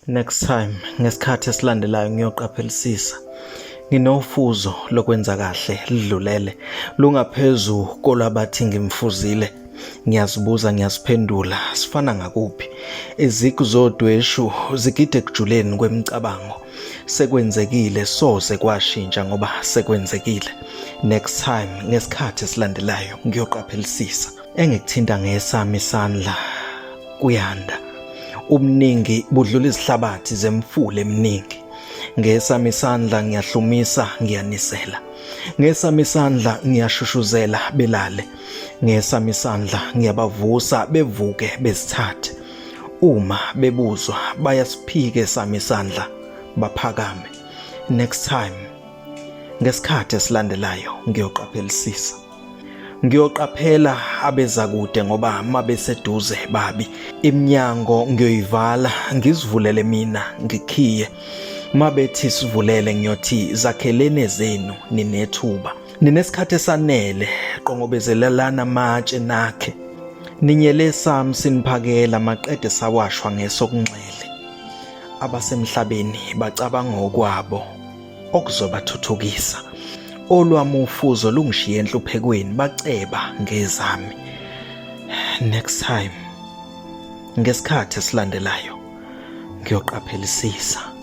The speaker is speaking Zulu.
Next time ngesikhathi esilandelayo Ngyoqaphelisisa. Nginofuzo lokwenza kahle lidlulele lungaphezulu kolwabathi ngimfuzile. Ngiyazibuza ngiyaziphendula sifana ngakuphi. Iziqu zodweshu zigide ekujuleni kwemicabango. Sekwenzekile soze kwashintsha ngoba sekwenzekile. Next time ngesikhathi esilandelayo Ngyoqaphelisisa. Engikuthinta ngesami isandla kuyanda. Umningi budlula izihlabathi zemfule eminingi. Ngesami isandla ngiyahlumisa ngiyanisela. Ngesami isandla ngiyashushuzela belale. Ngesami isandla ngiyabavusa bevuke bezithathe. Uma bebuzwa bayasiphike sami isandla baphakame. Next time ngesikhathi esilandelayo Ngyoqaphelisisa. Ngiyoqaphela abezakude ngoba mabeseduze babi. Iminyango ngiyoyivala ngizivulele mina ngikhiye. Mabethi sivulele ngiyothi zakhelene zenu ninethuba. Ninesikhathi esanele qongobezelelana amatshe nakhe. Ninyele sami siniphakela maqede sawashwa ngesokunxele. Abasemhlabeni bacabanga okwabo okuzobathuthukisa. Olwami ufuzo lungishiye enhluphekweni baceba ngezami. Next time ngesikhathi esilandelayo Ngyoqaphelisisa.